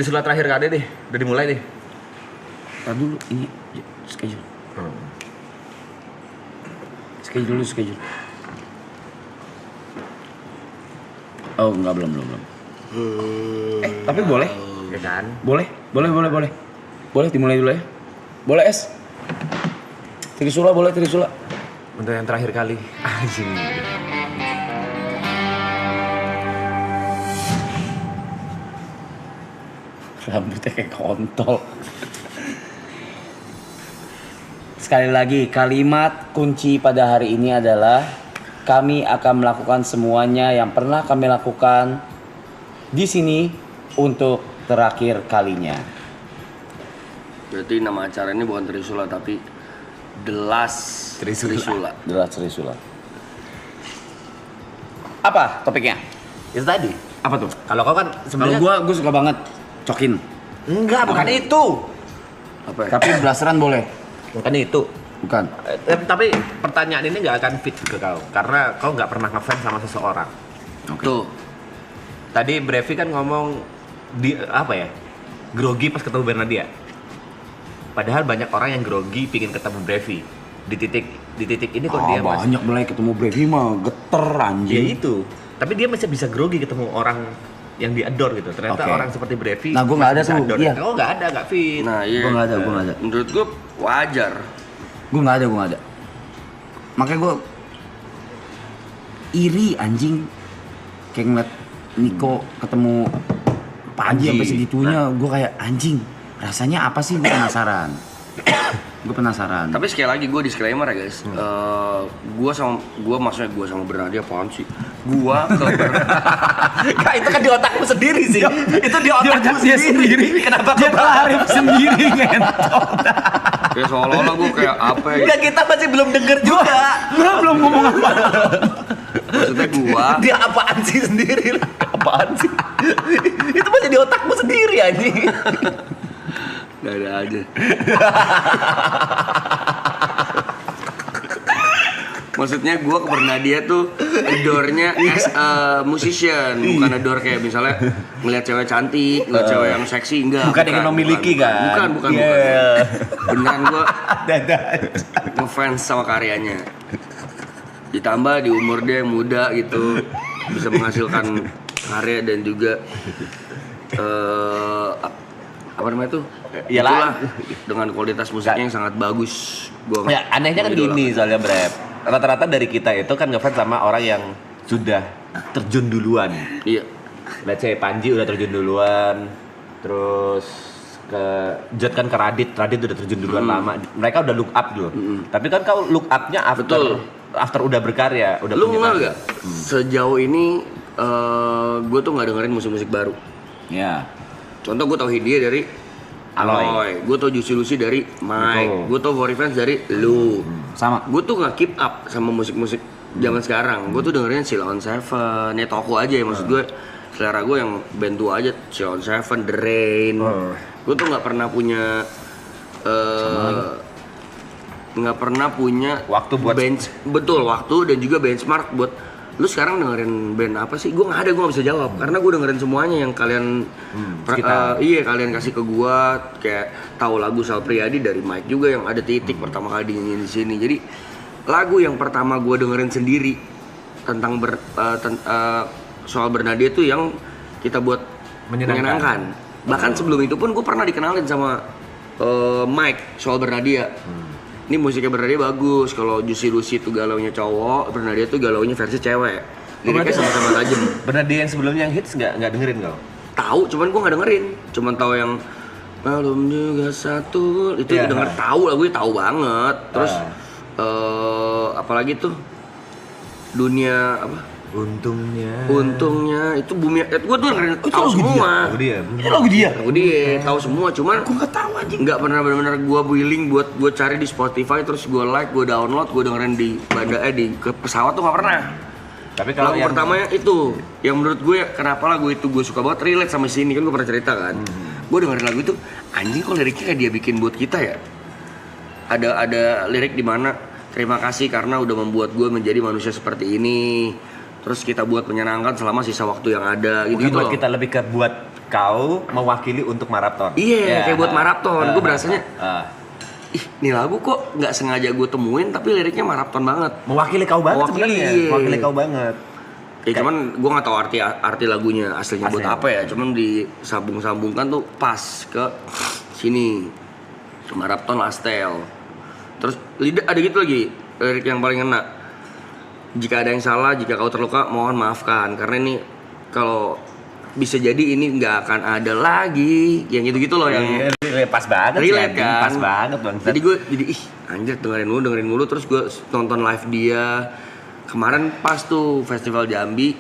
Trisula terakhir kali deh, udah dimulai deh. Tadi dulu ini schedule. Schedule. Oh enggak belum. Tapi boleh. Ya kan? Boleh dimulai dulu ya. Boleh es. Trisula. Untuk yang terakhir kali. Anjing. Rambutnya kayak kontol. Sekali lagi, kalimat kunci pada hari ini adalah kami akan melakukan semuanya yang pernah kami lakukan di sini untuk terakhir kalinya. Berarti nama acara ini bukan Trisula tapi The Last Trisula. The Last Trisula. Apa topiknya? Itu tadi. Apa tuh? Kalau kau kan Kalau sebenarnya gua suka banget cokin. enggak, bukan itu. Apa ya? Tapi blasteran boleh. Bukan itu. Bukan. Tapi pertanyaan ini nggak akan fit ke kau karena kau nggak pernah ngefans sama seseorang. Tuh. Tadi Brevi kan ngomong di apa ya? Grogi pas ketemu Bernadia. Padahal banyak orang yang grogi pingin ketemu Brevi. Di titik ini kok dia masih banyak mulai ketemu Brevi mah geter anjing. ya itu. Tapi dia masih bisa grogi ketemu orang yang di-adore gitu. Ternyata Oke. orang seperti Brevi. Nah, gua nggak ada masih bisa tuh. adore. Iya. Kau nggak ada, fit. Nah, iya. Gua nggak ada. Menurut gue wajar. Gue nggak ada. Makanya gue iri anjing. Kayak ngeliat Niko ketemu Panji sampai segitunya, gue kayak anjing. Rasanya apa sih? Gue penasaran. Tapi sekali lagi gue disclaimer ya guys. Maksudnya gue sama Bernadia apaan sih? Kak, itu kan di otakmu sendiri sih. Itu di otakmu dia sendiri. Kenapa dia kau tarik sendiri ngentot. Kayak seolah-olah gue kayak apa ya? Enggak, kita masih belum denger juga. Gue belum ngomong apa. Maksudnya gue Dia apaan sih sendiri? Apaan sih? Itu masih di otakmu sendiri anjing. gak ada aja. Maksudnya gue ke Bernadia tuh adore-nya as a musician, bukan adore kayak misalnya ngeliat cewek cantik, ngeliat cewek yang seksi, enggak. Bukan ingin memiliki kan? Bukan. Yeah. Beneran gue ngefans sama karyanya. Ditambah di umur dia yang muda gitu, bisa menghasilkan karya dan juga apa namanya tuh? Iyalah. Itulah, dengan kualitas musiknya yang sangat bagus. Gua Ya, anehnya kan gini soalnya Brep. Rata-rata dari kita itu kan ngefans sama orang yang sudah terjun duluan. Iya. Let's say Panji udah terjun duluan, terus ke Jet kan ke Radit udah terjun duluan lama. Mereka udah look up dulu. Tapi kan kau look up-nya after udah berkarya, udah Lu punya nggak karya. gak? Sejauh ini gue tuh nggak dengerin musik-musik baru. Ya. Contoh gue tau Hindia dari Aloy, gue tau Juicy Lucy dari Mike, gue tau For Fans dari lu. Sama. Gue tuh nggak keep up sama musik-musik zaman sekarang. Gue tuh dengerin Sheila on Seven, ya toko aja ya maksud gue. Selera gue yang band tua aja, Sheila on Seven, The Rain. Gue tuh nggak pernah punya Waktu buat betul waktu dan juga benchmark buat lu sekarang dengerin band apa sih? Gue nggak bisa jawab karena gue dengerin semuanya yang kalian kalian kasih ke gue, kayak tahu lagu Sal Priadi dari Mike juga yang ada titik pertama kali dinyanyiin di sini. Jadi lagu yang pertama gue dengerin sendiri tentang soal Bernadia tuh yang kita buat menyenangkan. Bahkan sebelum itu pun gue pernah dikenalin sama Mike soal Bernadia. Ini musiknya Bernadia bagus. Kalau Juicy Lucy itu galaunya cowok, Bernadia tuh galaunya versi cewek. Liriknya sama-sama tajam. Bernadia yang sebelumnya yang hits nggak dengerin kau? Tahu, cuman gue nggak dengerin. Cuman tahu yang belum juga satu. Itu Yeah. denger tahu, lagunya tahu banget. Terus apalagi tuh dunia apa? Untungnya itu bumi. Gue tuh dengerin tahu semua. Lagu dia. Lagu dia. Aku dia tahu semua, cuman gue nggak tahu aja. Nggak pernah benar-benar gue willing buat gue cari di Spotify terus gue like, gue download, gue dengerin di di ke pesawat tuh nggak pernah. Tapi kalau Lagu yang pertamanya itu, yang menurut gue kenapa lagu itu gue suka banget, relate sama sini kan gue pernah cerita kan. Gue dengerin lagu itu, anjing kok liriknya kayak dia bikin buat kita ya. Ada lirik di mana terima kasih karena udah membuat gue menjadi manusia seperti ini. Terus kita buat menyenangkan selama sisa waktu yang ada gitu. mungkin buat loh. kita lebih ke buat kau mewakili untuk maraton. Iya, kayak buat maraton. Gue berasanya, ah. ih, ini lagu kok nggak sengaja gue temuin, tapi liriknya maraton banget. Mewakili kau banget Mewakili, sebenarnya. iya. Mewakili kau banget. Ya cuman gue nggak tahu arti lagunya aslinya buat Aslinya. apa ya. Cuman disambung-sambungkan tuh pas ke sini. Maraton Lastel. Terus ada gitu lagi lirik yang paling ngena. Jika ada yang salah, jika kau terluka, mohon maafkan. Karena ini kalau bisa jadi ini nggak akan ada lagi. Yang gitu-gitu loh yang Pas banget relate sih, kan. pas banget bang. Jadi gue ih anjir dengerin mulu. Terus gue nonton live dia. Kemarin pas tuh festival Jambi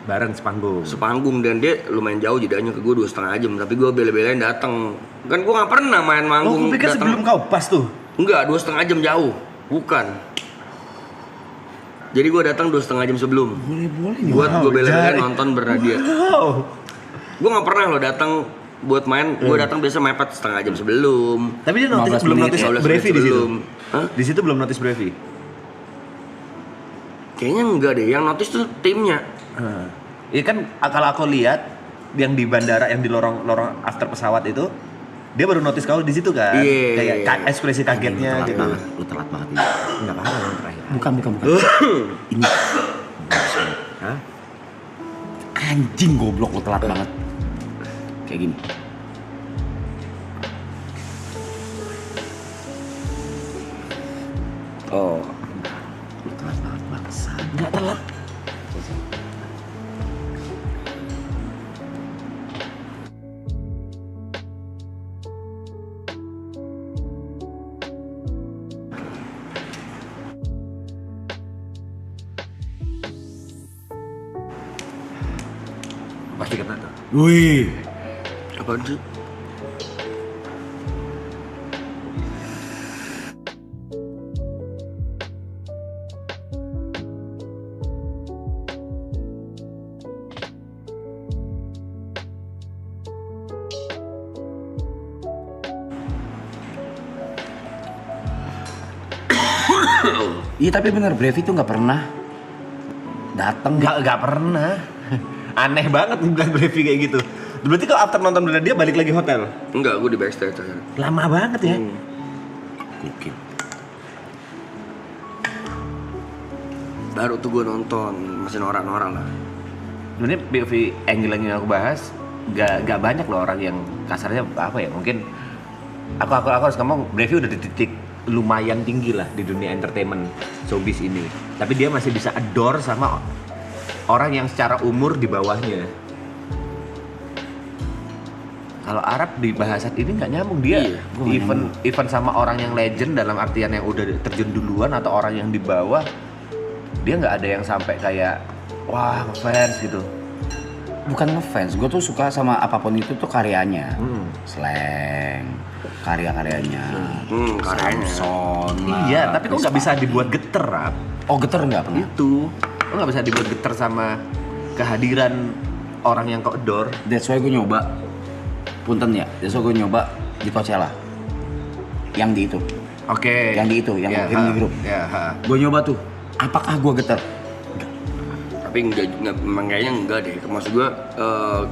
bareng sepanggung dan dia lumayan jauh jedanya ke gue 2,5 jam, tapi gue bela-belain datang. Kan gue nggak pernah main manggung. Gue pikir sebelum kau pas tuh. Enggak, 2,5 jam jauh. Bukan. Jadi gue datang 2,5 jam sebelum. Boleh nih. Buat gue bela-belain nonton Bernadia. Wow. Gue nggak pernah loh datang buat main. Gue datang biasa mepet setengah jam sebelum. Tapi dia 15 belum menit notice ya? 15 Brevi menit di situ. sebelum. Hah? Di situ belum notice Brevi. Kayaknya enggak deh. Yang notice tuh timnya. Iya kan kalau aku lihat yang di bandara yang di lorong after pesawat itu dia baru notice kau di situ kan. Iya. Kayak ekspresi kagetnya Lu gitu. telat banget, lu telat banget ini. Enggak apa-apa yang terakhir. Bukan. Ini Hah? anjing goblok, lu telat banget. Kayak gini. Oh, lu telat banget bangsa. Enggak telat. Pasti kena tuh. Wih, Apaan sih? iya tapi bener Brevi tuh nggak pernah datang. Enggak pernah. Aneh banget bukan Brevi kayak gitu. Berarti kalau after nonton dia balik lagi hotel. Enggak, gue di backstage akhirnya. Lama banget ya. Gokil. Baru tuh gue nonton, masih norak-norak lah. Sebenarnya POV angle yang aku bahas gak banyak loh orang yang kasarnya apa ya, mungkin aku harus ngomong Brevi udah di titik lumayan tinggi lah di dunia entertainment showbiz ini, tapi dia masih bisa adore sama orang yang secara umur di bawahnya. Kalau Arab di bahasan ini nggak nyambung dia. Iya, Even sama orang yang legend dalam artian yang udah terjun duluan atau orang yang di bawah, dia nggak ada yang sampai kayak wah ngefans gitu. Bukan ngefans, gue tuh suka sama apapun itu tuh karyanya. Slang, karya-karyanya. Karyanya. Samson. Iya, tapi kok nggak bisa dibuat geter, Rap? Oh geter nggak pernah? Itu, lo nggak bisa dibuat geter sama kehadiran orang yang kau adore. That's why gue nyoba. Punten ya, that's why gue nyoba di Coachella. Yang di itu. Oke. Yang di itu, yang Ya, kirim di grup. Ya, Gue nyoba tuh. Apakah gue geter? Tapi memang kayaknya enggak deh. Maksud gue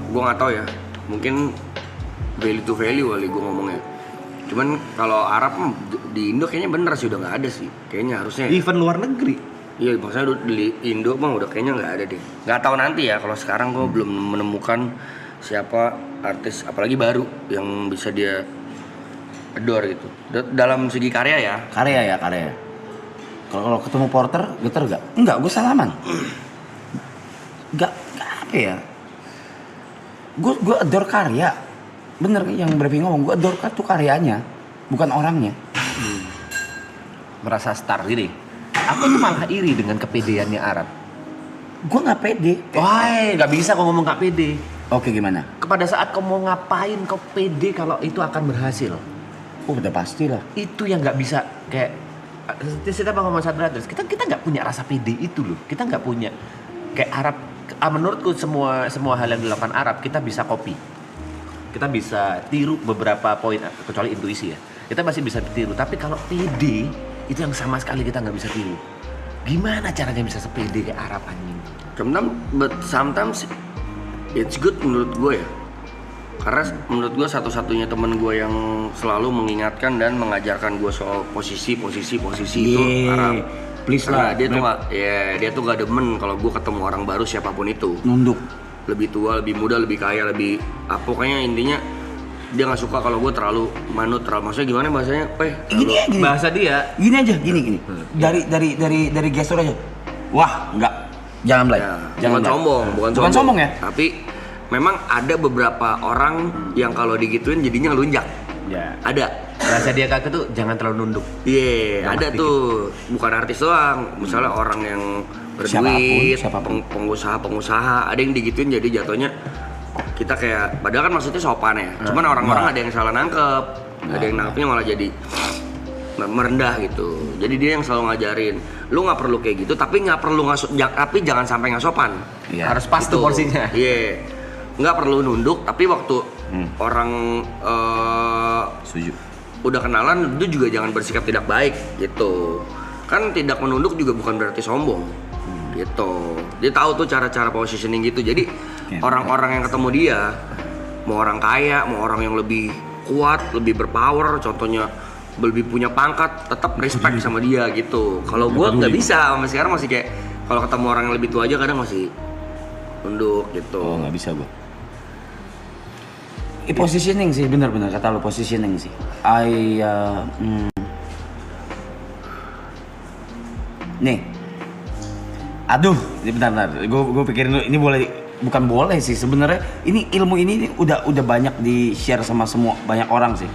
nggak tahu ya. Mungkin value to value kali gue ngomongnya. Cuman kalau Arab di Indo kayaknya bener sih udah nggak ada sih. Kayaknya harusnya. Event luar negeri. Iya, maksudnya di Indo mah udah kayaknya nggak ada deh. Nggak tahu nanti ya. Kalau sekarang gue belum menemukan siapa artis apalagi baru yang bisa dia adore gitu. Dalam segi karya ya. Karya. Kalau ketemu Porter, geter gak? Enggak, gue salaman. Gak apa ya? Gue adore karya. Bener yang Brevi ngomong, gue adore tuh karyanya, bukan orangnya. Merasa star gini. Aku tuh malah iri dengan kepedeannya Arab. Gue nggak pede. Wah, nggak bisa kau ngomong nggak pede. Oke gimana? Kepada saat kau mau ngapain, kau pede kalau itu akan berhasil. Oh udah pasti lah. Itu yang nggak bisa kayak kita ngomong Sad Brothers, kita nggak punya rasa pede itu loh. Kita nggak punya kayak Arab. Menurutku semua hal yang dilakukan Arab kita bisa copy. Kita bisa tiru beberapa poin, kecuali intuisi ya. Kita masih bisa tiru. Tapi kalau pede itu yang sama sekali kita nggak bisa tiru. Gimana caranya bisa sepede kayak Arab anjing? But sometimes it's good menurut gue ya. Karena menurut gue satu-satunya temen gue yang selalu mengingatkan dan mengajarkan gue soal posisi itu Arab. Please Karena lah. dia tuh gak demen kalau gue ketemu orang baru siapapun itu. Nunduk. Lebih tua, lebih muda, lebih kaya, lebih pokoknya intinya dia nggak suka kalau gue terlalu manut, maksudnya gimana bahasanya? Gini aja, gini. Bahasa dia. Gini aja, gini. Dari gestur aja. Wah, enggak. Jangan Blay. Ya, Jangan Blay. bukan sombong ya. Tapi memang ada beberapa orang yang kalau digituin jadinya ngelunjak. Ya. Ada. Bahasa dia kakak tuh jangan terlalu nunduk. Iya, ada dikit. tuh. Bukan artis doang. Misalnya orang yang berduit, Siapapun. pengusaha, ada yang digituin jadi jatuhnya kita kayak padahal kan maksudnya sopan ya. Cuman orang-orang ada yang salah nangkep. Ada yang nangkepnya malah jadi merendah gitu. Jadi dia yang selalu ngajarin, lu nggak perlu kayak gitu, tapi tapi jangan sampai nggak sopan. Iya. Harus pas tuh porsinya. Iya, nggak perlu nunduk, tapi waktu orang Setuju. udah kenalan, itu juga jangan bersikap tidak baik gitu. Kan tidak menunduk juga bukan berarti sombong gitu. Dia tahu tuh cara-cara positioning gitu. Jadi orang-orang yang ketemu dia, mau orang kaya, mau orang yang lebih kuat, lebih berpower, contohnya lebih punya pangkat, tetap respect sama dia gitu. Kalau gue nggak bisa, sampai sekarang masih kayak kalau ketemu orang yang lebih tua aja kadang masih nunduk gitu. Oh, nggak bisa gua. Positioning sih, benar-benar kata lo, positioning sih. Nih. Aduh, ini bentar. Gue pikirin dulu, ini bukan boleh sih sebenarnya. Ini ilmu ini udah banyak di share sama semua banyak orang sih.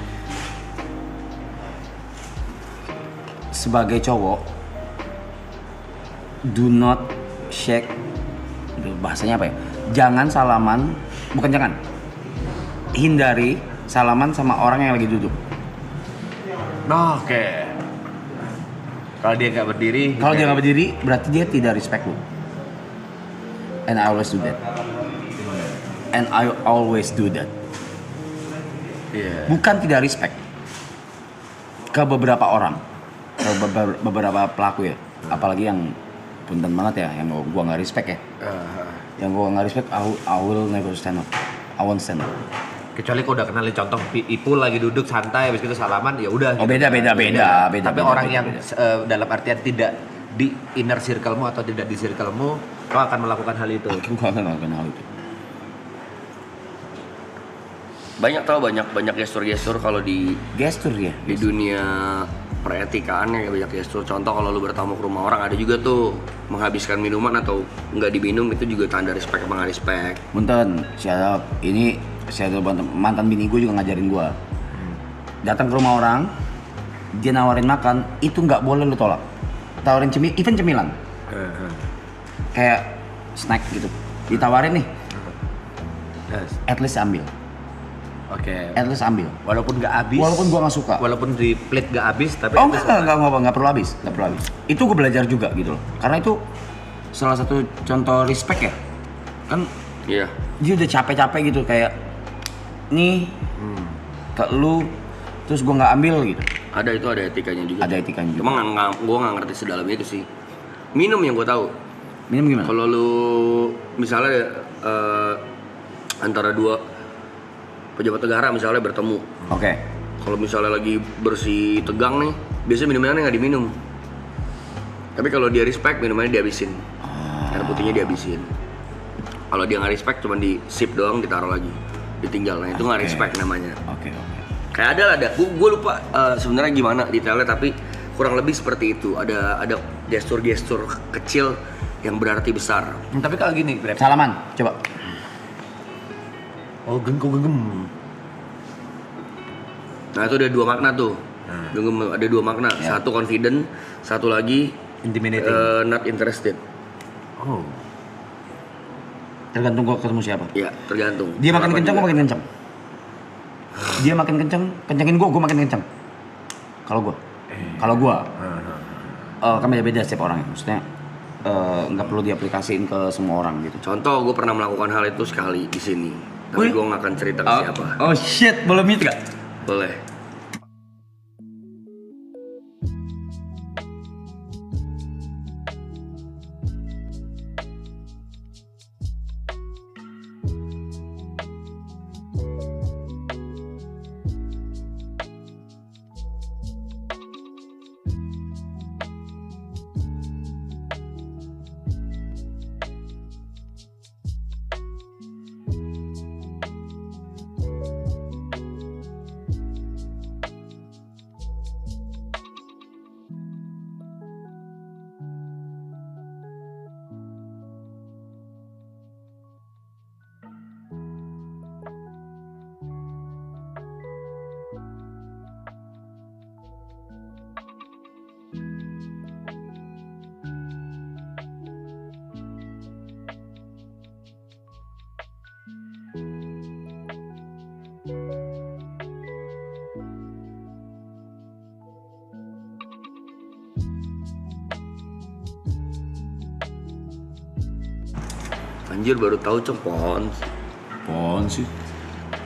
Sebagai cowok, do not shake. Bahasanya apa ya? Jangan salaman, bukan jangan. Hindari salaman sama orang yang lagi duduk. Oke. Kalau dia nggak berdiri. Kalau dia nggak berdiri, berarti dia tidak respect lu. And I always do that. Iya. Bukan tidak respect ke beberapa orang, ke beberapa pelaku ya. Apalagi yang punten banget ya, yang gua nggak respect ya. Yang gua nggak respect, I will never stand up. I won't stand up. Kecuali kau udah kenalin contoh Ipul lagi duduk santai habis itu salaman ya udah. Oh, gitu. beda. Tapi orang yang dalam artian tidak di inner circle-mu atau tidak di circle-mu, kau akan melakukan hal itu. Aku akan melakukan hal itu. Banyak gestur-gestur kalau di Gestur ya. di dunia peretikaan ya, banyak gestur. Contoh kalau lu bertamu ke rumah orang, ada juga tuh menghabiskan minuman atau nggak diminum, itu juga tanda respect apa nggak respect. Punten, siapa ini? Saya mantan bini gue juga ngajarin gue. Datang ke rumah orang, dia nawarin makan, itu nggak boleh lu tolak. Tawarin even cemilan, kayak snack gitu, ditawarin nih, at least ambil. Oke. At least ambil. Walaupun nggak habis. Walaupun gue nggak suka. Walaupun di plate nggak habis, tapi Oh nggak perlu habis, Itu gue belajar juga gitu loh. Karena itu salah satu contoh respect ya. Kan Iya. dia udah capek-capek gitu kayak nih ke lu, terus gue nggak ambil gitu. Ada etikanya juga. Ada etikanya juga. Cuma gue nggak ngerti sedalam itu sih. Minum yang gue tahu. Minum gimana? Kalau lu misalnya antara dua pejabat negara misalnya bertemu. Oke. Kalau misalnya lagi bersih tegang nih, biasanya minumannya nggak diminum. Tapi kalau dia respect, minumannya dihabisin. Air putihnya dihabisin. Kalau dia nggak respect, cuma di sip doang, ditaruh lagi, ditinggal. Nah itu nggak respect namanya. Oke. Kayak ada. Gue lupa sebenarnya gimana detailnya, tapi kurang lebih seperti itu. Ada gestur-gestur kecil yang berarti besar. tapi kalau gini, Brep. Salaman, coba. Oh, genggam. Nah itu ada dua makna tuh. Ada dua makna. Ya. Satu confident, satu lagi Intimidating. not interested. Oh. Tergantung gua ketemu siapa. Ya tergantung. Dia makin Kenapa kencang, juga? gua makin kencang. Dia makin kencang, kencangin gua makin kencang. Kalau gua, kan beda-beda setiap orang. Maksudnya nggak perlu diaplikasiin ke semua orang gitu. Contoh, gue pernah melakukan hal itu sekali di sini. Tapi gue nggak akan cerita ke siapa. Oh shit, boleh meet gak? Boleh. Anjir baru tahu Pons. Pon sih.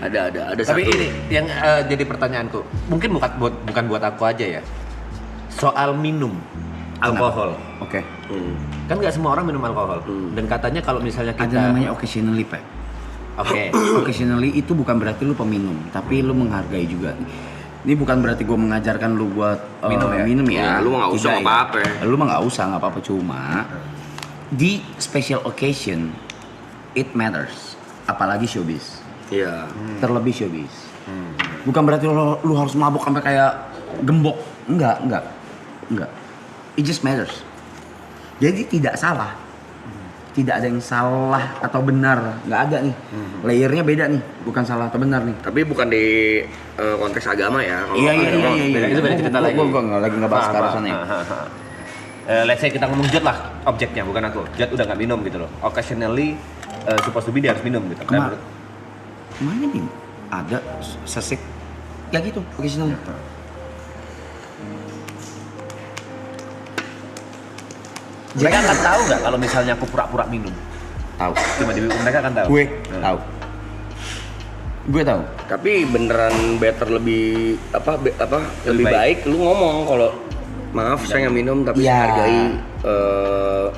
Ada Tapi satu. ini yang jadi pertanyaanku, mungkin bukan buat aku aja ya. Soal minum alkohol. Oke. Kan nggak semua orang minum alkohol. Dan katanya kalau misalnya kita Ada namanya occasionally, Pak. Oke. Occasionally itu bukan berarti lu peminum, tapi lu menghargai juga. Ini bukan berarti gue mengajarkan lu buat minum ya. Lu mah nggak usah, Tidak nggak apa-apa. Lu mah nggak usah, nggak apa-apa. Cuma di special occasion it matters. Apalagi showbiz. Iya. Terlebih showbiz. Bukan berarti lu harus mabuk sampai kayak gembok. Enggak. It just matters. Jadi tidak salah. Tidak ada yang salah atau benar, nggak ada nih. Layernya beda nih, bukan salah atau benar nih. Tapi bukan di konteks agama ya. Kalau Iya. beda- itu beda cerita lagi. Gue lagi nggak bahas ke arah sana ya. Let's say kita ngomong Jod lah objeknya, bukan aku. Jod udah nggak minum gitu loh. Occasionally supposed to be dia harus minum gitu. Dan Kemana nih? Ada sesek, ya gitu. Oke sini. mereka akan tahu nggak kalau misalnya aku pura-pura minum? Tahu. Cuma mereka akan tahu. Gue tahu. Gue tahu. Tapi beneran better lebih lebih baik lu ngomong kalau maaf saya nggak minum tapi Ya. saya hargai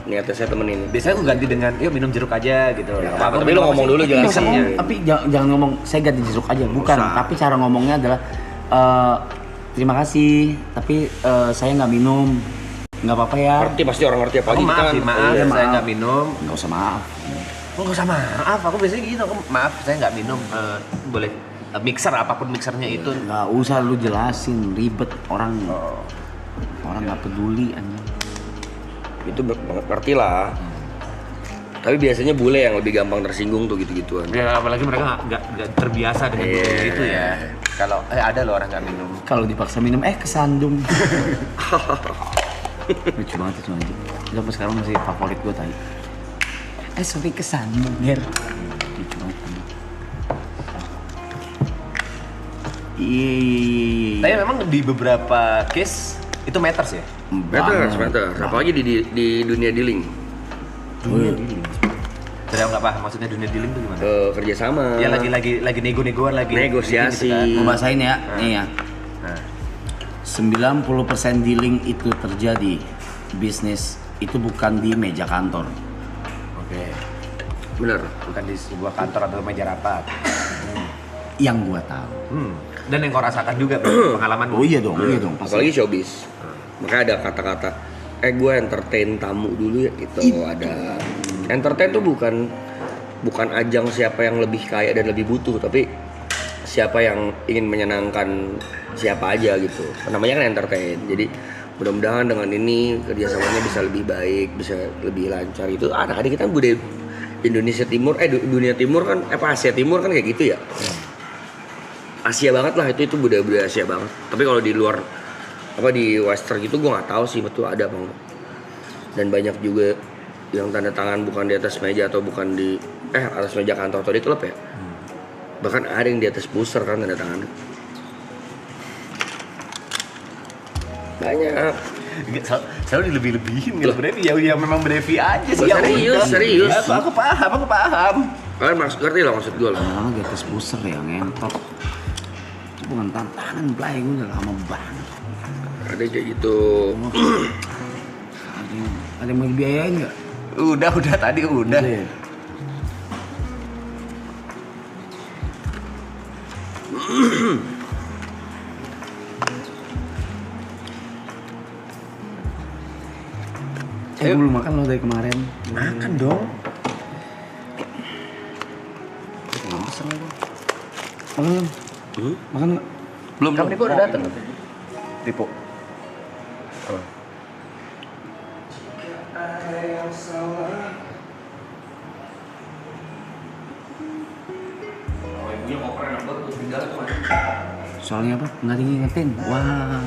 niatnya saya temen ini. Biasanya aku ganti dengan yuk minum jeruk aja gitu. Nggak apa-apa, tapi lu ngomong dulu Nggak usah jelasin. ngomong, tapi jangan ngomong saya ganti jeruk aja, bukan. Usah. Tapi cara ngomongnya adalah terima kasih, tapi saya nggak minum. Nggak apa-apa ya. Ngerti pasti orang ngerti apa Aku maaf sih, maaf Iya, saya maaf. nggak minum. Nggak usah maaf. Oh, nggak usah maaf, aku biasanya gitu. Aku maaf saya nggak minum. Boleh mixer apapun mixernya itu. Nggak usah lu jelasin, ribet orang. Orang nggak peduli anjing. Itu ngerti lah. Tapi biasanya bule yang lebih gampang tersinggung tuh gitu-gituan. Ya apalagi mereka nggak terbiasa dengan budaya itu ya. Kalau ada loh orang nggak minum. Kalau dipaksa minum kesandung. Lucu banget itu anjing. Itu sampai sekarang masih favorit gue tadi. Sorry kesandung, Ger. Lucu banget. Iya. Tapi memang di beberapa case itu matters ya. Matters. Apalagi di dunia dealing. Jadi aku nggak paham maksudnya dunia dealing itu gimana? Kerjasama. Ya lagi nego-negoan lagi. Negosiasi. Mau bahasain ya, nih ya. Nah. 90% dealing itu terjadi bisnis itu bukan di meja kantor. Oke. Bener. Bukan di sebuah kantor atau meja rapat. Yang gua tahu. Dan yang kau rasakan juga pengalaman. Oh iya dong, pasti. Apalagi showbiz. Makanya ada kata-kata gue entertain tamu dulu ya gitu. Ada entertain tuh bukan ajang siapa yang lebih kaya dan lebih butuh, tapi siapa yang ingin menyenangkan siapa aja gitu. Namanya kan entertain. Jadi mudah-mudahan dengan ini kerjasamanya bisa lebih baik, bisa lebih lancar. Itu anak-adik kita budaya Indonesia Timur, dunia Timur kan, Asia Timur kan kayak gitu ya. Asia banget lah itu budaya Asia banget. Tapi kalau di luar di Western gitu gue nggak tahu sih betul ada apa enggak. Dan banyak juga yang tanda tangan bukan di atas meja atau bukan di atas meja kantor atau di klub ya. Bahkan ada yang di atas pusar kan tanda tangan. Banyak. Selalu dilebih-lebihin kalau Brevi ya memang Brevi aja sih. Ya Serius. udah. Aku paham. Kalian ngerti lah maksud gue lah. Lama-lama di atas pusar ya ngentot. Itu bukan tantangan, Blay, gue udah lama banget. Ada kayak gitu. Ada yang mau dibiayain nggak? Udah tadi udah. Udah ya? Gue belum makan loh dari kemarin. Makan dong. Belum pesen lagi. Makan belum? Makan nggak? Belum. Kamu Ripo udah datang? Ripo. Soalnya apa? Nggak diingetin. Wah.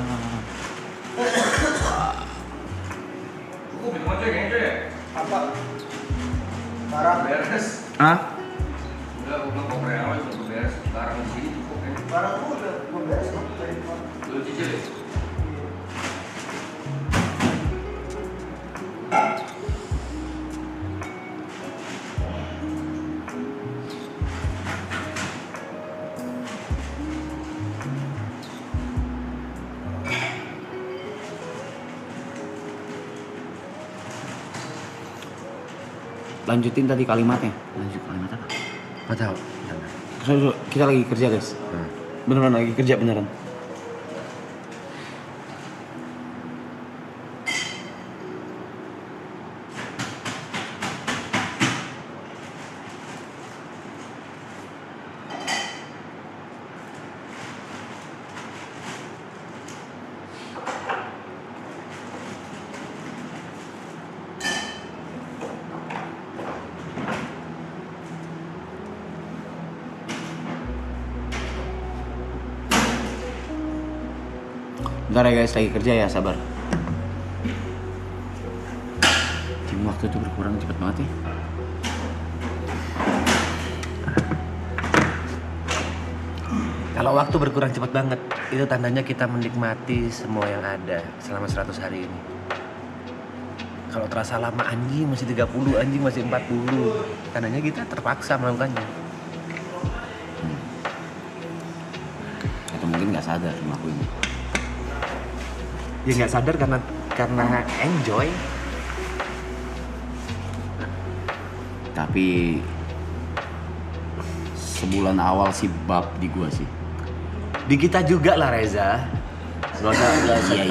Hah? lanjutin tadi kalimatnya. Lanjut kalimat apa? Nggak tahu. So, kita lagi kerja guys. Beneran lagi kerja beneran. Bentar ya guys, lagi kerja ya, sabar. Tim waktu itu berkurang cepet banget ya. Kalau waktu berkurang cepat banget, itu tandanya kita menikmati semua yang ada selama 100 hari ini. Kalau terasa lama anjing masih 30, anjing masih 40, tandanya kita terpaksa melakukannya. Atau mungkin nggak sadar ngelakuinnya. Ya nggak sadar karena enjoy. Tapi sebulan awal sih bab di gua sih. Di kita juga lah Reza. Gak usah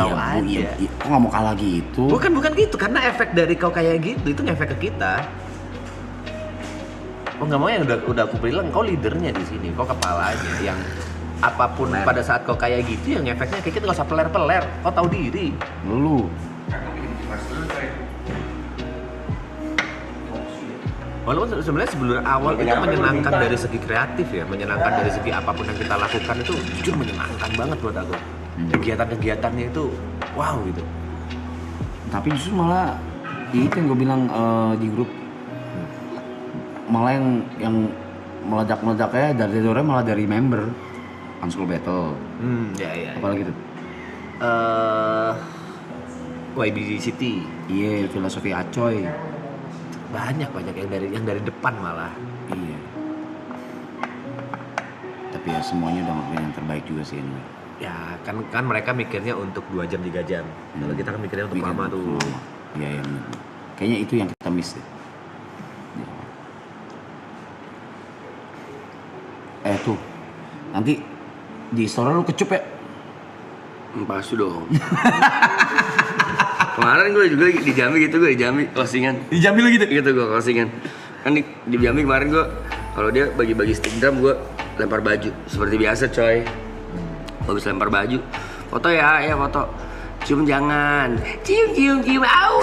kau aja. Iya. Kok nggak mau kalah gitu? Bukan gitu, karena efek dari kau kayak gitu itu ngefek ke kita. Kau nggak mau yang udah aku bilang, kau leadernya di sini, kau kepalanya yang apapun pada saat kau kayak gitu yang efeknya kayak gitu gak usah peler-peler. Kau tahu diri. Lu. Walaupun sebenarnya sebelum awal itu menyenangkan dari segi kreatif ya, menyenangkan dari segi apapun yang kita lakukan itu jujur menyenangkan banget buat aku. Kegiatan-kegiatannya itu wow gitu. Tapi justru malah itu yang gue bilang di grup, malah yang meledak-meledaknya dari malah dari member Unschool Battle. Ya. Apalagi tuh? YBG City. Iya, filosofi Acoy. Banyak yang dari depan malah. Iya. Tapi ya semuanya udah ngelakuin yang terbaik juga sih ini. Ya kan mereka mikirnya untuk 2 jam 3 jam. Kalau kita kan mikirnya untuk lama tuh. Iya benar. Kayaknya itu yang kita miss deh. Tuh. Nanti di store lu kecup ya? Pasti dong. Kemarin gue juga di Jambi gitu, gue di Jambi closingan. Di Jambi lu gitu? Gitu gue closingan. Kan di Jambi kemarin gue, kalau dia bagi-bagi stick drum, gue lempar baju. Seperti biasa coy. Habis lempar baju, foto ya foto. Cium jangan. Cium, au.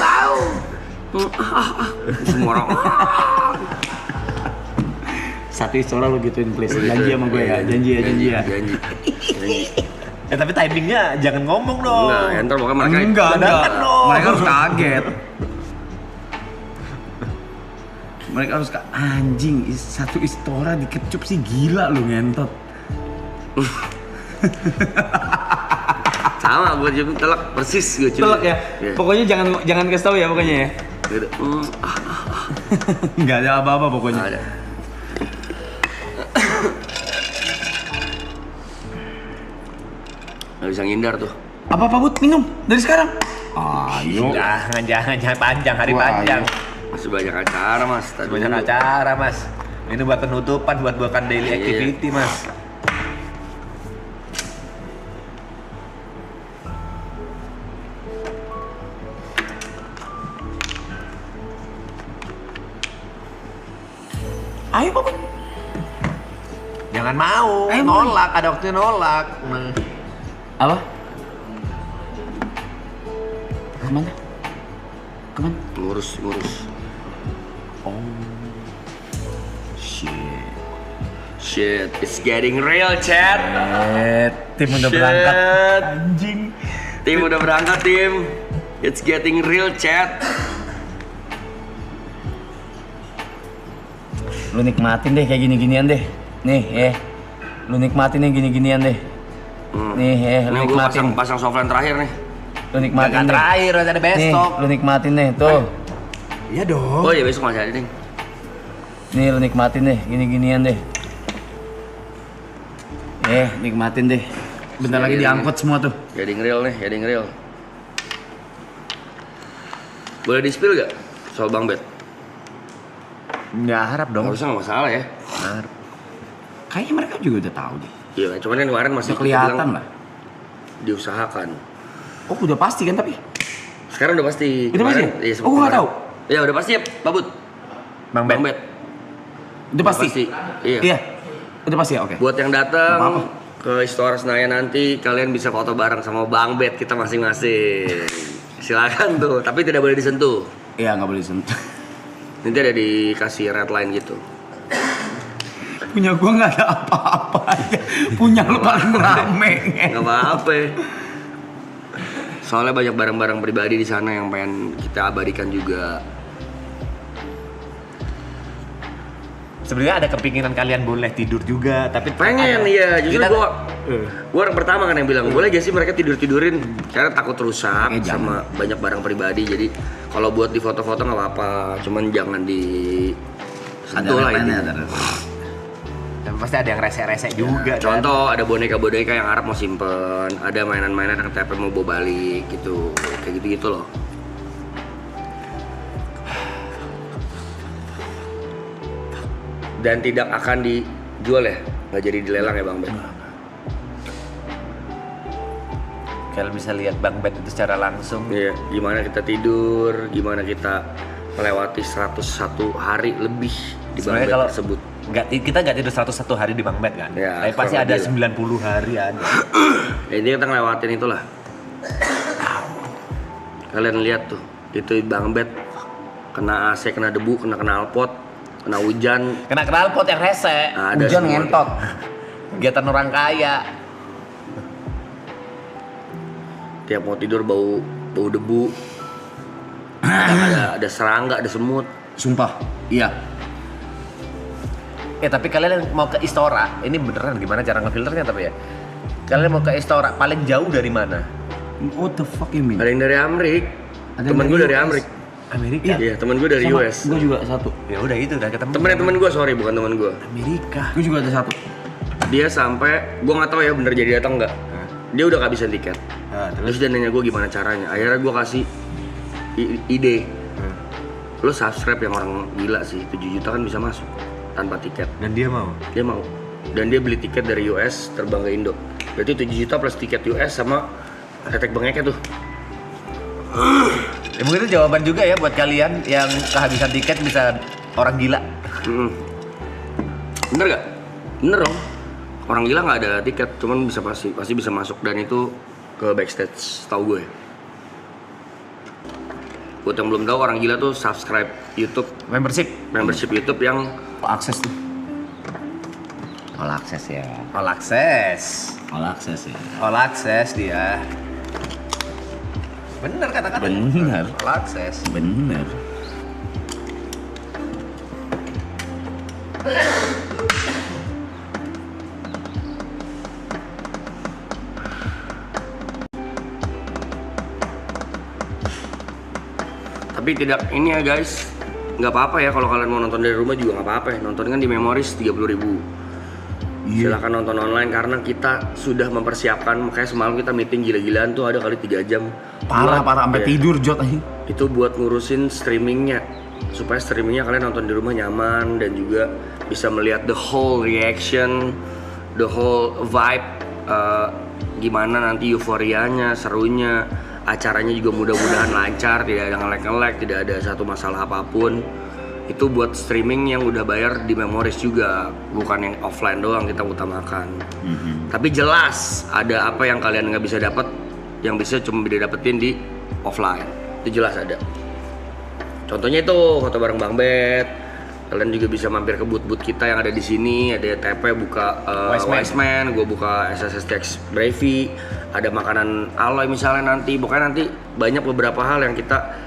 Semua orang. Satu istora lu gituin please. Janji sama gue ya. Janji. Tapi timingnya jangan ngomong dong. Enggak, ntar pokoknya mereka Enggak. Mereka harus kaget. Mereka harus anjing, satu istora dikecup sih gila lu ngentot. Sama gue cium telak persis gue cium. Telak ya? Yeah. Pokoknya jangan kasih tahu ya pokoknya ya. Gitu. Enggak ada apa-apa pokoknya. Ada. Gak bisa ngindar tuh. Apa Bud? Minum dari sekarang. Ayo. Jangan panjang, hari panjang. Masih banyak acara mas. Banyak acara mas. Ini buat penutupan, bukan daily activity mas. Ayo Bud. Jangan mau, nolak, ada waktunya nolak. Apa? Kemana? Ngurus. Oh. Shit, it's getting real, chat. Tim udah berangkat. Anjing. Tim udah berangkat, tim. It's getting real, chat. Lu nikmatin deh kayak gini-ginian deh. Nih, lu nikmatin nih gini-ginian deh. Nih, lu Ini gue nikmatin. pasang softline terakhir nih. Lu nikmatin Jangan deh. terakhir, ada besok. Nih, lu nikmatin nih, tuh. Iya dong. Oh iya besok masih ada nih. Nih, lu nikmatin deh, gini-ginian deh. Nikmatin deh. Bentar lagi diangkut semua tuh. Getting real nih, getting real. Boleh di-spill gak soal Bang Bet? Nggak harap dong. Harusnya nggak masalah ya. Harap. Kayaknya mereka juga udah tahu deh. Iya, cuman kan kemarin masih Udah kelihatan bilang lah. diusahakan. Oh udah pasti kan tapi? Sekarang udah pasti. Udah pasti? Iya, Oh, gua nggak tahu. Ya udah pasti ya, Babut. Bang Bet. Udah pasti? Iya. Iya. Udah pasti ya, oke. Buat yang Nggak datang apa-apa. ke Istora Senayan nanti, kalian bisa foto bareng sama Bang Bet kita masing-masing. Silakan tuh, tapi tidak boleh disentuh. Iya nggak boleh sentuh. Nanti ada dikasih red line gitu. Punya gua nggak ada apa-apa aja. Punya lu paling rame. Nggak apa-apa. Soalnya banyak barang-barang pribadi di sana yang pengen kita abadikan juga. Sebenarnya ada kepinginan kalian boleh tidur juga, tapi Pengen, ada- iya. Justru kita- gua orang pertama kan yang bilang, boleh gak sih mereka tidur-tidurin? Karena takut rusak Oke, sama banyak barang pribadi. Jadi kalau buat di foto-foto nggak apa-apa, cuman jangan di sentuh lah ini. Dan pasti ada yang rese-rese juga. kan? Contoh ada boneka-boneka yang Arab mau simpen, ada mainan-mainan yang TP mau bawa balik gitu, kayak gitu-gitu loh. Dan tidak akan dijual ya, nggak jadi dilelang ya Bang Ben. Kalian bisa lihat Bang Bet itu secara langsung. Iya, gimana kita tidur, gimana kita melewati 101 hari lebih di Bang Sebenarnya Bet kalau tersebut. kita nggak tidur 101 hari di Bang Bet kan? Ya, Tapi pasti kurang ada lebih lah. 90 hari ada. Ya, ini kita ngelewatin itulah. Kalian lihat tuh, itu Bang Bet kena AC, kena debu, kena knalpot, kena hujan. Kena knalpot yang rese. Ada Hujan semua. ngentot. Kegiatan orang kaya. Tiap mau tidur bau debu. ada serangga, ada semut. Sumpah. Iya. Tapi kalian yang mau ke Istora, ini beneran gimana cara ngefilternya tapi ya? Kalian mau ke Istora paling jauh dari mana? What the fuck you mean? Ada yang dari Amrik. Ada Temen yang gue dari dari US. Amrik. Amerika. Iya, temen gue dari Sama, US. Gue juga satu. Ya udah itu udah ketemu. Temen gue, sorry, bukan temen gue. Amerika. Gue juga ada satu. Dia sampai, gue nggak tahu ya bener jadi datang nggak. Dia udah kehabisan tiket. Nah, Terus dia nanya gue gimana caranya. Akhirnya gue kasih ide. Lo subscribe yang orang gila sih, 7 juta kan bisa masuk tanpa tiket. Dan dia mau. Dia mau. Dan dia beli tiket dari US terbang ke Indo. Berarti 7 juta plus tiket US sama tetek bengeknya tuh. Ya, mungkin itu jawaban juga ya buat kalian yang kehabisan tiket bisa orang gila. Bener gak? Bener dong. Orang gila nggak ada tiket, cuman bisa pasti bisa masuk dan itu ke backstage, tahu gue. Buat yang belum tahu, orang gila tuh subscribe YouTube, Membership. YouTube yang Akses tuh. All akses ya. All access. All akses ya. All access dia. Bener kata-kata. Bener. All access. Bener. tapi tidak ini ya guys, nggak apa-apa ya kalau kalian mau nonton dari rumah juga nggak apa-apa ya. Nonton kan di Memories 30.000. Silakan nonton online karena kita sudah mempersiapkan. Makanya semalam kita meeting gila-gilaan tuh ada kali 3 jam. Parah sampai Iya. tidur Jot aja. Itu buat ngurusin streamingnya supaya streamingnya kalian nonton di rumah nyaman dan juga bisa melihat the whole reaction, the whole vibe, gimana nanti euforianya, serunya, acaranya juga mudah-mudahan lancar, tidak ada ngelek-ngelek, tidak ada satu masalah apapun. Itu buat streaming yang udah bayar di Memories juga, bukan yang offline doang kita utamakan. Tapi jelas ada apa yang kalian nggak bisa dapat, yang bisa cuma bisa dapetin di offline. Itu jelas ada. Contohnya itu foto bareng Bang Bet. Kalian juga bisa mampir ke booth-booth kita yang ada di sini. Ada TP buka Wiseman, gue buka SSSTX Bravey. Ada makanan Aloy misalnya nanti. Pokoknya nanti banyak beberapa hal yang kita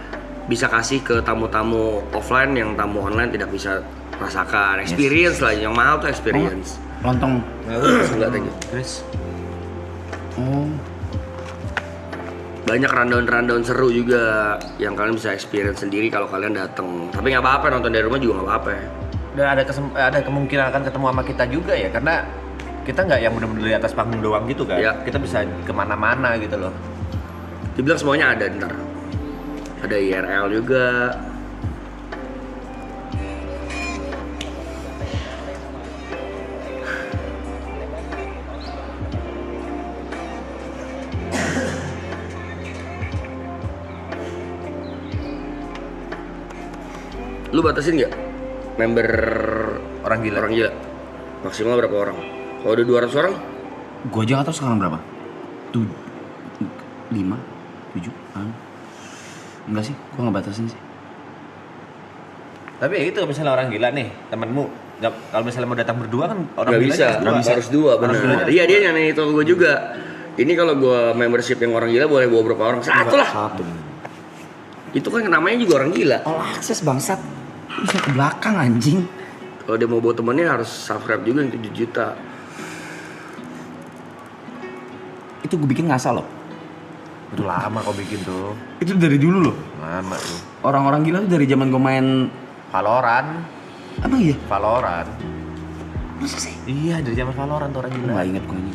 bisa kasih ke tamu-tamu offline yang tamu online tidak bisa rasakan. Experience lah, yang mahal tuh experience. Lontong. Enggak, thank you. Terus Oh. Banyak rundown-rundown seru juga yang kalian bisa experience sendiri kalau kalian datang. Tapi nggak apa-apa, nonton dari rumah juga nggak apa-apa. dan ada kemungkinan akan ketemu sama kita juga ya, karena kita nggak yang benar-benar di atas panggung doang gitu kan. Iya. Kita bisa kemana-mana gitu loh. Dibilang semuanya ada ntar. Ada IRL juga. Lu batasin nggak member Orang gila. Orang gila. Maksimal berapa orang? Kalau udah 200 orang? Gue aja nggak tahu sekarang berapa. 5, 7, enggak sih, gue nggak batasin sih. Tapi ya itu misalnya orang gila nih, temenmu kalau misalnya mau datang berdua kan orang Nggak gilanya bisa, harus dua benar. Iya dia nyanyi itu gue juga. Ini kalau gue membership yang orang gila boleh bawa berapa orang? Satu lah. Satu. Itu kan namanya juga orang gila. All access bangsat. Bisa ke belakang anjing. Kalau dia mau bawa temennya harus subscribe juga yang 7 juta. Itu gue bikin ngasal loh. Itu lama kau bikin tuh. Itu dari dulu loh. Lama tuh. Orang-orang gila tuh dari zaman gue main. Valorant. Emang iya? Valorant. Masa sih? Iya, dari zaman Valorant tuh orang Gue gila. nggak inget gue ini.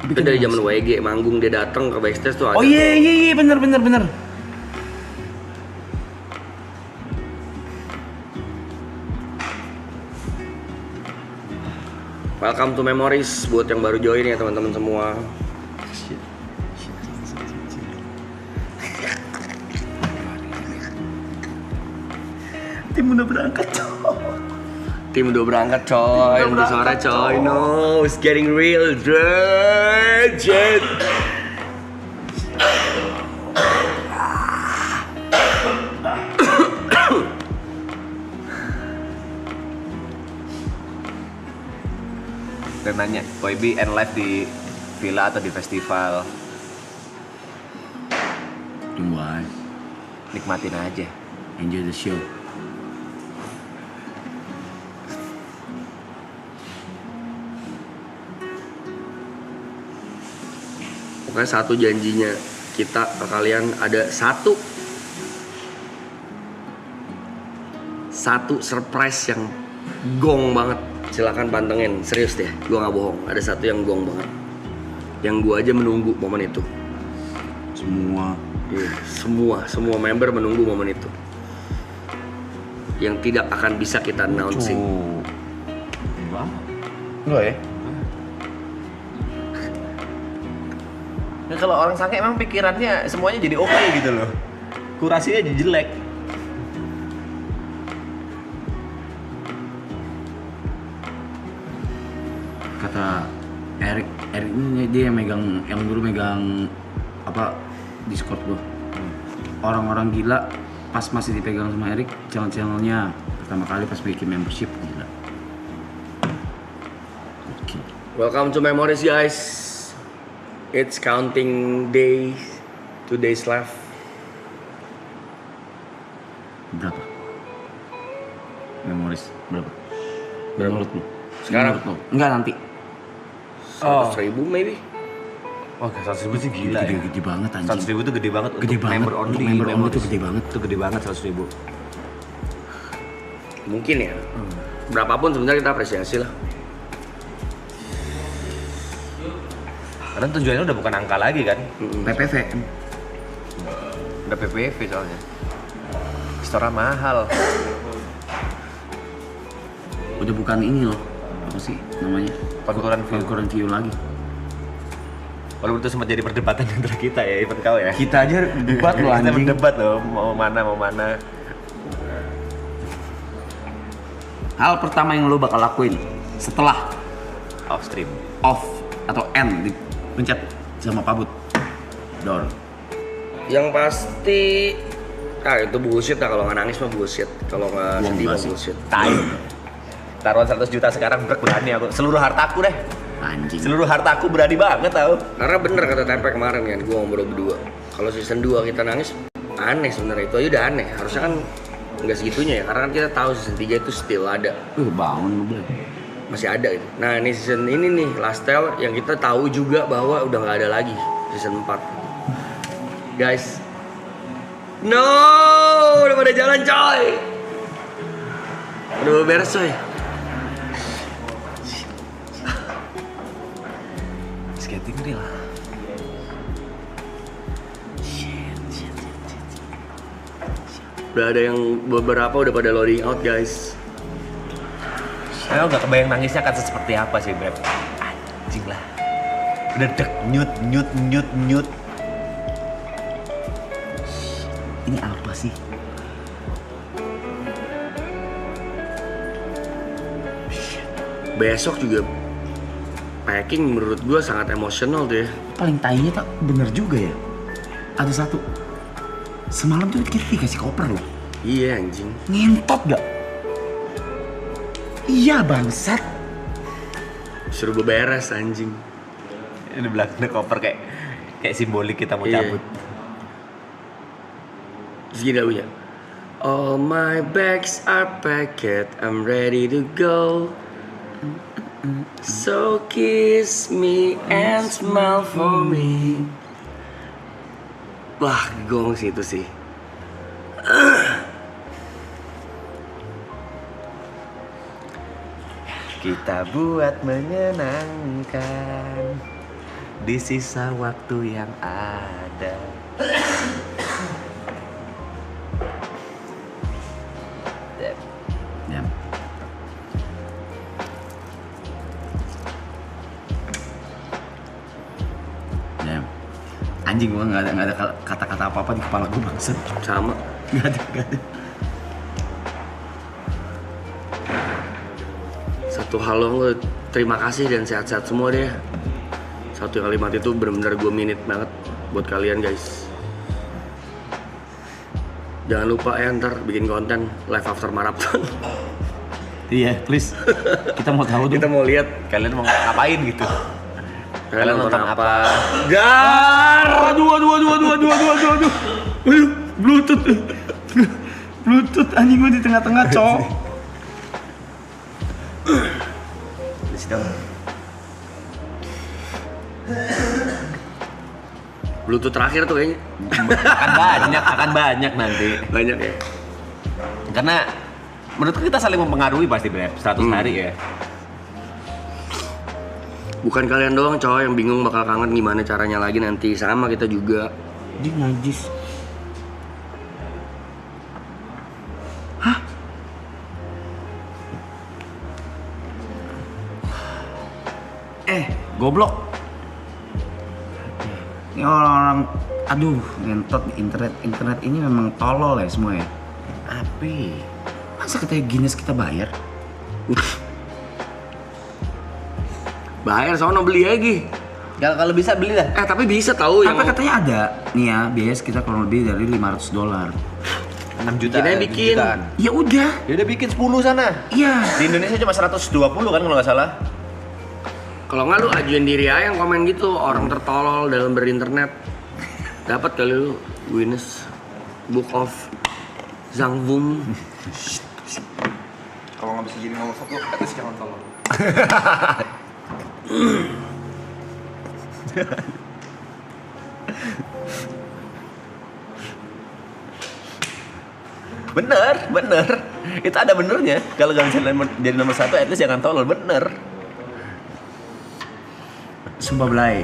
Itu dari zaman WG manggung dia datang ke backstage tuh ada. Oh iya bener. Welcome to Memories buat yang baru join ya teman-teman semua. Tim udah berangkat Tim udah berangkat coy, nanti sore coy. No, it's getting real, Jet. Dan nanya, Boybi end live di villa atau di festival? Tunggu aja. Nikmatin aja. Enjoy the show. Pokoknya satu janjinya kita ke kalian ada satu surprise yang gong banget. Silakan pantengin, serius deh, gua nggak bohong. Ada satu yang gong banget, yang gua aja menunggu momen itu. Iya, semua member menunggu momen itu. Yang tidak akan bisa kita announcing. Enggak ya? Nah, kalau orang sangka emang pikirannya semuanya jadi oke gitu loh. Kurasinya jadi jelek. Kata Erik ini dia yang dulu megang apa Discord gua. Orang-orang gila pas masih dipegang sama Erik, channelnya pertama kali pas bikin membership gila. Oke. Welcome to Memories guys. It's counting days, 2 days left. Berapa? Memories berapa? Berapa? Menurut lu? Sekarang? Menurut lu? Enggak nanti. 100.000 maybe? Wah, 100.000 sih gila ya. Gede banget anjing. 100.000 tuh gede banget. Gede untuk banget. member only. Untuk member only Memories. tuh gede banget. Itu gede banget 100.000. Mungkin ya. Berapapun sebenarnya kita apresiasi lah. Karena tujuannya udah bukan angka lagi kan. PPV. Udah PPV soalnya. Store mahal. Udah bukan ini loh. Apa sih namanya? Konkuren view lagi. Walaupun itu sempat jadi perdebatan antara kita ya, even kau ya. Kita aja debat loh Kita anjing. berdebat loh, mau mana. Hal pertama yang lo bakal lakuin setelah Off stream. off atau end dipencet sama pabut door. Yang pasti itu bullshit lah, kalau nggak nangis mah bullshit, kalau nggak Gua sedih enggak mah sih. bullshit. Taruhan 100 juta sekarang berani aku. Seluruh hartaku deh. Anjing. Seluruh hartaku berani banget tau. Karena bener kata Tempe kemarin kan, gue ngobrol berdua. Kalau season 2 kita nangis, aneh sebenarnya, itu aja udah aneh. Harusnya kan nggak segitunya ya, karena kan kita tahu season 3 itu still ada, Bangun lu boleh. masih ada gitu. Nah ini season ini nih, Last Tale, yang kita tahu juga bahwa udah nggak ada lagi season 4. Guys, no, udah pada jalan coy. Udah beres coy. It's getting real. Udah ada yang beberapa udah pada loading out guys. Saya nggak kebayang nangisnya akan seperti apa sih, Beb. Anjing lah. Udah dek, nyut. Ini apa sih? besok juga packing menurut gue sangat emosional tuh ya. Paling tainya tak bener juga ya. Ada satu. Semalam tuh kita dikasih koper loh. Iya anjing. Ngentot gak? Iya bangsat. Suruh beberes anjing. Ini belakangnya koper kayak simbolik kita mau Iya. cabut. Terus gini lagunya. All my bags are packed, I'm ready to go. So kiss me and smile for me. Wah, gong sih itu sih. Kita buat menyenangkan di sisa waktu yang ada. Ya. Ya. Anjing gua nggak ada kata-kata apa-apa di kepala gua bangsat. Sama. Nggak ada. Satu hal lo terima kasih dan sehat-sehat semua deh. Satu kalimat itu benar-benar gue minute banget buat kalian guys. Jangan lupa ya ntar bikin konten live after marathon. Iya, please. Kita mau tahu dong. Kita mau lihat Kalian mau ngapain gitu? kalian nonton apa. Gar! Aduh. Aduh, Bluetooth. Bluetooth anjing gua di tengah-tengah, cok. Di situ. Bluetooth terakhir tuh kayaknya. akan banyak nanti. Banyak ya. Karena menurutku kita saling mempengaruhi pasti Beb, 100 hari ya. Bukan kalian doang cowok yang bingung bakal kangen gimana caranya lagi nanti. Sama kita juga. Dia najis. Hah? Goblok. Ini orang-orang, aduh, ngentot internet ini memang tolol ya semua ya. Api. Masa katanya Guinness kita bayar? Bayar sono beli lagi. Kalau bisa beli lah. Tapi bisa tahu yang Tapi katanya ada nih ya, biaya sekitar kurang lebih dari $500. 6 juta. Bikin aja bikin. jutaan. Ya udah. Ya udah bikin 10 sana. Iya. Di Indonesia cuma 120 kan kalau nggak salah. kalau nggak lu ajuin diri aja yang komen gitu, orang tertolol dalam berinternet. Dapat kali lu Guinness Book of Zangvum. Kalau nggak bisa jadi nomor 1, at least jangan tolong. Bener. Itu ada benernya. Kalau nggak bisa jadi nomor 1, at least jangan tolol. Bener. Sumpah Blay.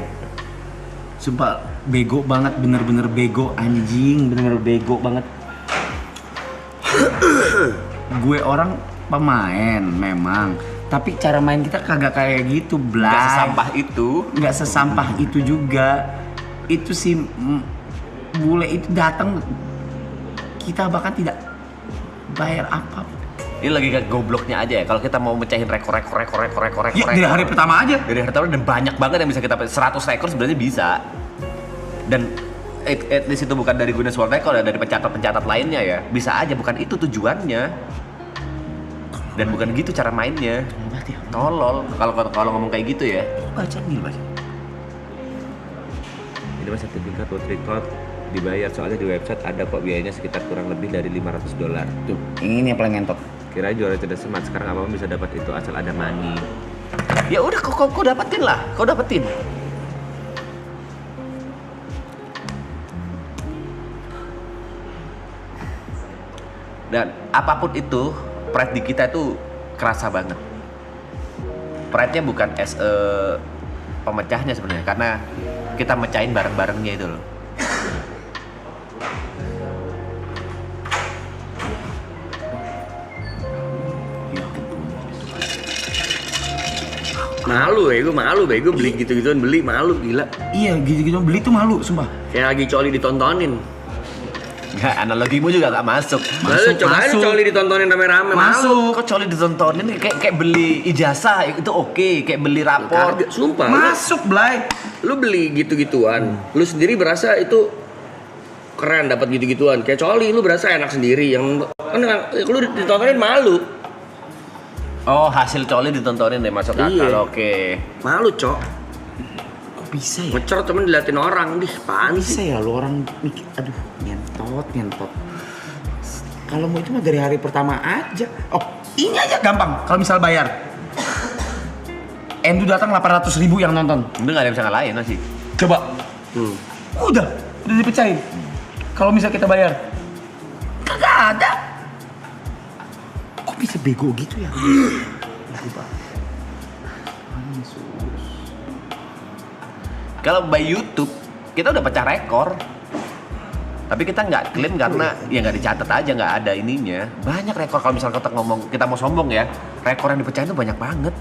Sumpah bego banget, bener-bener bego anjing, bener-bener bego banget. Gue orang pemain memang, tapi cara main kita kagak kayak gitu, Blay. Nggak sesampah itu. Nggak sesampah itu juga. Itu si bule itu datang, kita bahkan tidak bayar apa. Ini lagi kayak gobloknya aja ya. Kalau kita mau mecahin rekor. Ya, dari hari pertama aja. Dari hari pertama dan banyak banget yang bisa kita 100 rekor sebenarnya bisa. Dan at least itu bukan dari Guinness World Record ya, dari pencatat-pencatat lainnya ya. Bisa aja, bukan itu tujuannya. Dan bukan gitu cara mainnya. Tolol kalau ngomong kayak gitu ya. Baca nih, baca. Ini mah sertifikat World Record dibayar, soalnya di website ada kok biayanya sekitar kurang lebih dari $500. Tuh, ini yang paling ngentot. Kira juara tidak smart, sekarang apapun bisa dapat itu asal ada money. Ya udah kau dapetin lah, kau dapetin. Dan apapun itu, pride di kita itu kerasa banget. Pride-nya bukan as a pemecahnya sebenarnya, karena kita mecahin bareng-barengnya itu loh. Malu ya, gue malu gue beli gitu-gituan, beli malu gila. Iya, gitu-gitu beli tuh malu, sumpah. Kayak lagi coli ditontonin. Nggak, analogimu juga nggak masuk. Lalu cobain masuk. Coli ditontonin rame-rame malu. Masuk. Kok Coli ditontonin kayak beli ijazah itu oke, kayak beli rapor. Kagak, sumpah. Masuk, Blay. Lu beli gitu-gituan, lu sendiri berasa itu keren dapat gitu-gituan. Kayak Coli lu berasa enak sendiri, yang kan lu ditontonin malu. Oh, hasil Coli ditontonin deh masuk akal. Iya. Oke. Malu, Cok. Kok bisa ya? Ngecor cuman diliatin orang, apaan Bisa sih? ya lu orang mikir, aduh, nyentot. Kalau mau itu mah dari hari pertama aja. Oh, ini aja gampang. Kalau misal bayar. Endu datang 800.000 yang nonton. Itu nggak ada yang bisa ngalahin masih. Coba. Hmm. Udah dipecahin. Kalau misal kita bayar. Kagak ada. Kok bisa bego gitu ya? Kalau by YouTube kita udah pecah rekor. Tapi kita nggak klaim karena ya nggak dicatat aja, nggak ada ininya. Banyak rekor kalau misalnya kita mau sombong ya, rekor yang dipecahin itu banyak banget.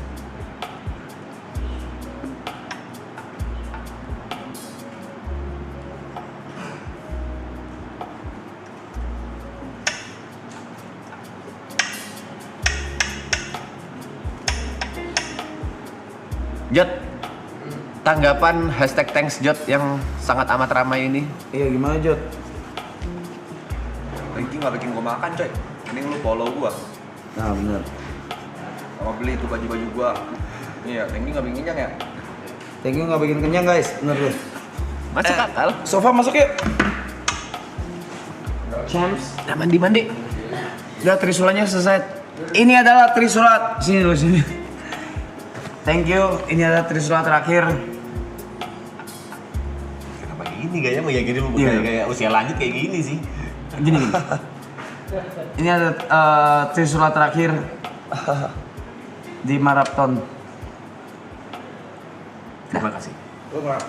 Jod, tanggapan hashtag thanks Jod yang sangat amat ramai ini. Iya, gimana, Jod? Ranking nggak bikin gua makan coy. Mending lu follow gua. Nah, bener. Sama beli tuh baju-baju gua. Iya, ranking nggak bikin kenyang ya. Thank you, nggak bikin kenyang, guys. Bener tuh. Masuk akal. Sofa masuk yuk. Champs. Nah, mandi. Udah, trisulanya selesai. Ini adalah trisula. Sini dulu, sini. Thank you. Ini adalah trisula terakhir. Kenapa gini gaya ya gini Iya. kayak usia lanjut kayak gini sih. Gini. Ini adalah trisula terakhir di maraton. Terima kasih. Lu nggak